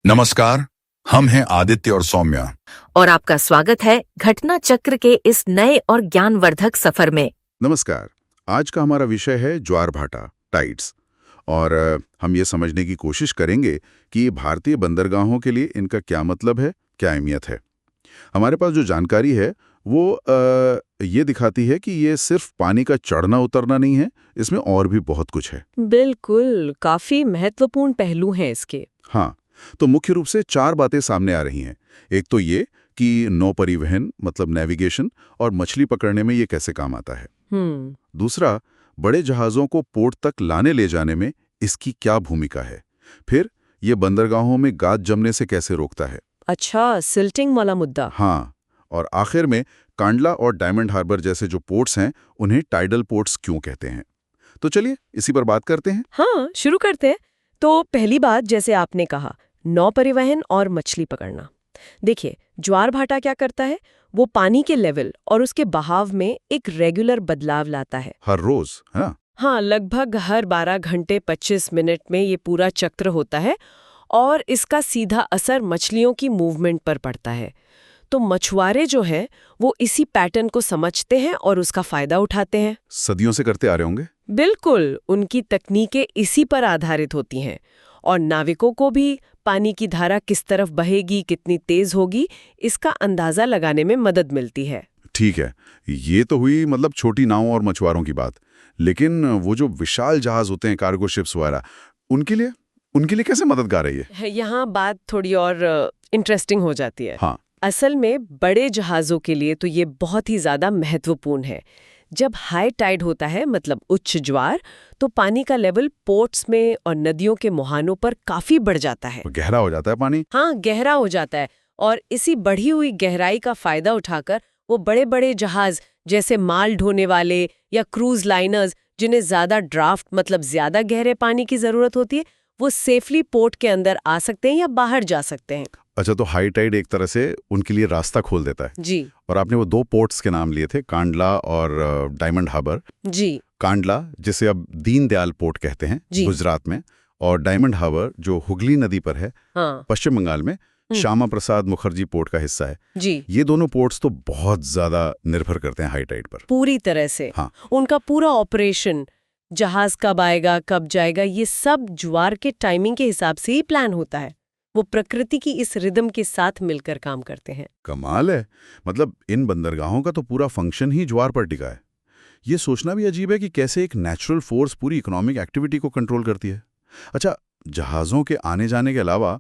नमस्कार। हम हैं आदित्य और सौम्या। और आपका स्वागत है घटना चक्र के इस नए और ज्ञानवर्धक सफर में। नमस्कार। आज का हमारा विषय है ज्वार भाटा, टाइड्स। और हम ये समझने की कोशिश करेंगे कि ये भारतीय बंदरगाहों के लिए इनका क्या मतलब है, क्या अहमियत है। हमारे पास जो जानकारी है वो ये दिखाती है कि ये सिर्फ पानी का चढ़ना उतरना नहीं है, इसमें और भी बहुत कुछ है। बिल्कुल, काफी महत्वपूर्ण पहलू हैं इसके। हाँ, तो मुख्य रूप से 4 बातें सामने आ रही हैं। एक तो ये कि नौ परिवहन मतलब नेविगेशन और मछली पकड़ने में ये कैसे काम आता है। दूसरा, बड़े जहाज़ों को पोर्ट तक लाने ले जाने में इसकी क्या भूमिका है। फिर ये बंदरगाहों में गाद जमने से कैसे रोकता है। अच्छा, सिल्टिंग वाला मुद्दा। हाँ, और आखिर में कांडला और डायमंड हार्बर जैसे जो पोर्ट्स हैं उन्हें टाइडल पोर्ट्स क्यों कहते हैं। तो चलिए इसी पर बात करते हैं। हाँ, शुरू करते हैं। तो पहली बात, जैसे आपने कहा, नौ परिवहन और मछली पकड़ना। देखिए, ज्वार भाटा क्या करता है, वो पानी के लेवल और उसके बहाव में एक रेगुलर बदलाव लाता है। हर रोज, है ना? हाँ, लगभग हर 12 घंटे 25 मिनट में ये पूरा चक्र होता है और इसका सीधा असर मछलियों की मूवमेंट पर पड़ता है। तो मछुआरे जो हैं वो इसी पैटर्न को समझते हैं और उसका फायदा उठाते हैं। सदियों से करते आ रहे होंगे। बिल्कुल, उनकी तकनीकें इसी पर आधारित होती हैं और नाविकों को भी पानी की धारा किस तरफ बहेगी, कितनी तेज होगी, इसका अंदाजा लगाने में मदद मिलती है। ठीक है, ये तो हुई मतलब छोटी नावों और मछुआरों की बात। लेकिन वो जो विशाल जहाज होते हैं, कार्गो शिप्स वगैरह, उनके लिए कैसे मददगार है ये? यहाँ बात थोड़ी और इंटरेस्टिंग हो जाती है। हाँ, असल में बड़े जहाज़ों के लिए तो ये बहुत ही ज़्यादा महत्वपूर्ण है। जब हाई टाइड होता है, मतलब उच्च ज्वार, तो पानी का लेवल पोर्ट्स में और नदियों के मुहानों पर काफ़ी बढ़ जाता है। तो गहरा हो जाता है पानी। हाँ, गहरा हो जाता है और इसी बढ़ी हुई गहराई का फायदा उठाकर वो बड़े बड़े जहाज जैसे माल ढोने वाले या क्रूज लाइनर्स, जिन्हें ज़्यादा ड्राफ्ट मतलब ज़्यादा गहरे पानी की ज़रूरत होती है, वो सेफली पोर्ट के अंदर आ सकते हैं या बाहर जा सकते हैं। अच्छा, तो हाई टाइड एक तरह से उनके लिए रास्ता खोल देता है। जी। और आपने वो 2 पोर्ट्स के नाम लिए थे, कांडला और डायमंड हार्बर। जी। कांडला, जिसे अब दीनदयाल पोर्ट कहते हैं गुजरात में, और डायमंड हार्बर जो हुगली नदी पर है, हाँ। पश्चिम बंगाल में, श्यामा प्रसाद मुखर्जी पोर्ट का हिस्सा है। जी। ये दोनों पोर्ट्स तो बहुत ज्यादा निर्भर करते हैं हाई टाइड पर। पूरी तरह से। हाँ। उनका पूरा ऑपरेशन, जहाज कब आएगा, कब जाएगा, ये सब ज्वार के टाइमिंग के हिसाब से ही प्लान होता है। वो प्रकृति की इस रिदम के साथ मिलकर काम करते हैं। कमाल है। मतलब इन बंदरगाहों का तो पूरा फंक्शन ही ज्वार पर टिका है। ये सोचना भी अजीब है कि कैसे एक नेचुरल फोर्स पूरी इकोनॉमिक एक्टिविटी को कंट्रोल करती है। अच्छा, जहाज़ों के आने जाने के अलावा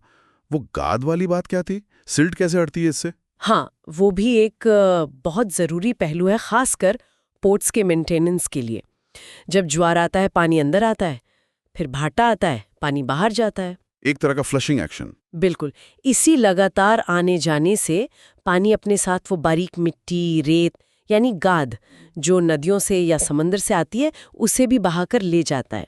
वो गाद वाली बात क्या थी? सिल्ट कैसे हटती है इससे? हाँ, वो भी एक बहुत ज़रूरी पहलू है, खासकर पोर्ट्स के मेंटेनेंस के लिए। जब ज्वार आता है, पानी अंदर आता है, फिर भाटा आता है, पानी बाहर जाता है। एक तरह का फ्लशिंग एक्शन। बिल्कुल। इसी लगातार आने जाने से पानी अपने साथ वो बारीक मिट्टी, रेत यानी गाद, जो नदियों से या समंदर से आती है, उसे भी बहाकर ले जाता है।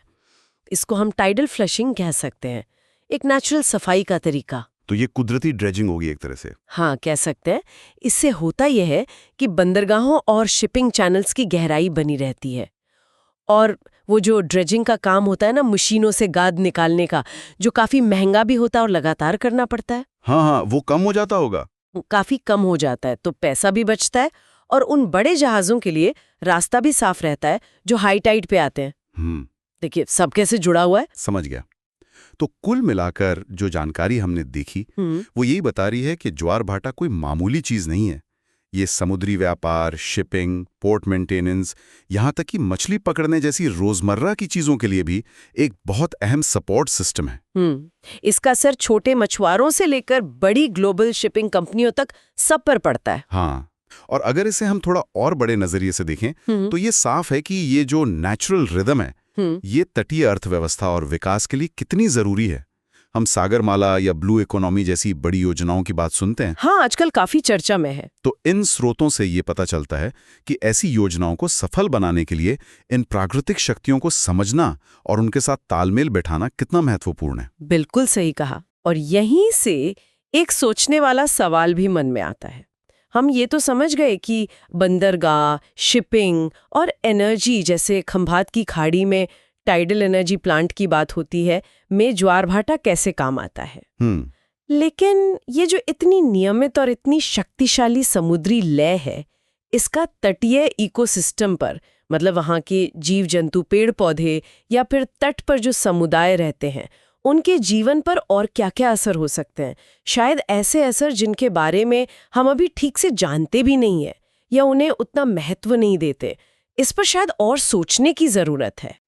इसको हम टाइडल फ्लशिंग कह सकते हैं, एक नेचुरल सफाई का तरीका। तो ये कुदरती ड्रेजिंग होगी एक तरह से। हाँ, कह सकते हैं। इससे होता यह है कि बंदरगाहों और शिपिंग चैनल्स की गहराई बनी रहती है और वो जो ड्रेजिंग का काम होता है ना, मशीनों से गाद निकालने का, जो काफी महंगा भी होता है और लगातार करना पड़ता है। हाँ, वो कम हो जाता होगा। काफी कम हो जाता है, तो पैसा भी बचता है और उन बड़े जहाजों के लिए रास्ता भी साफ रहता है जो हाई टाइड पे आते हैं। देखिए सब कैसे जुड़ा हुआ है। समझ गया। तो कुल मिलाकर जो जानकारी हमने देखी वो यही बता रही है कि ज्वार भाटा कोई मामूली चीज नहीं है। ये समुद्री व्यापार, शिपिंग, पोर्ट मेंटेनेंस, यहाँ तक कि मछली पकड़ने जैसी रोजमर्रा की चीजों के लिए भी एक बहुत अहम सपोर्ट सिस्टम है। इसका असर छोटे मछुआरों से लेकर बड़ी ग्लोबल शिपिंग कंपनियों तक सब पर पड़ता है। हाँ, और अगर इसे हम थोड़ा और बड़े नजरिए से देखें तो ये साफ है कि ये जो नेचुरल रिदम है, ये तटीय अर्थव्यवस्था और विकास के लिए कितनी जरूरी है। हम सागरमाला या ब्लू इकोनॉमी जैसी बड़ी योजनाओं की बात सुनते हैं। हाँ, आजकल काफी चर्चा में है। तो इन स्रोतों से ये पता चलता है कि ऐसी योजनाओं को सफल बनाने के लिए इन प्राकृतिक शक्तियों को समझना और उनके साथ तालमेल बैठाना कितना महत्वपूर्ण है। बिल्कुल सही कहा। और यहीं से एक सोचने वाला सवाल भी मन में आता है। हम ये तो समझ गए कि बंदरगाह, शिपिंग और एनर्जी जैसे खंभात की खाड़ी में टाइडल एनर्जी प्लांट की बात होती है, में ज्वार भाटा कैसे काम आता है। लेकिन ये जो इतनी नियमित और इतनी शक्तिशाली समुद्री लय है, इसका तटीय इकोसिस्टम पर, मतलब वहाँ के जीव जंतु, पेड़ पौधे या फिर तट पर जो समुदाय रहते हैं, उनके जीवन पर और क्या-क्या असर हो सकते हैं? शायद ऐसे असर जिनके बारे में हम अभी ठीक से जानते भी नहीं है या उन्हें उतना महत्व नहीं देते। इस पर शायद और सोचने की जरूरत है।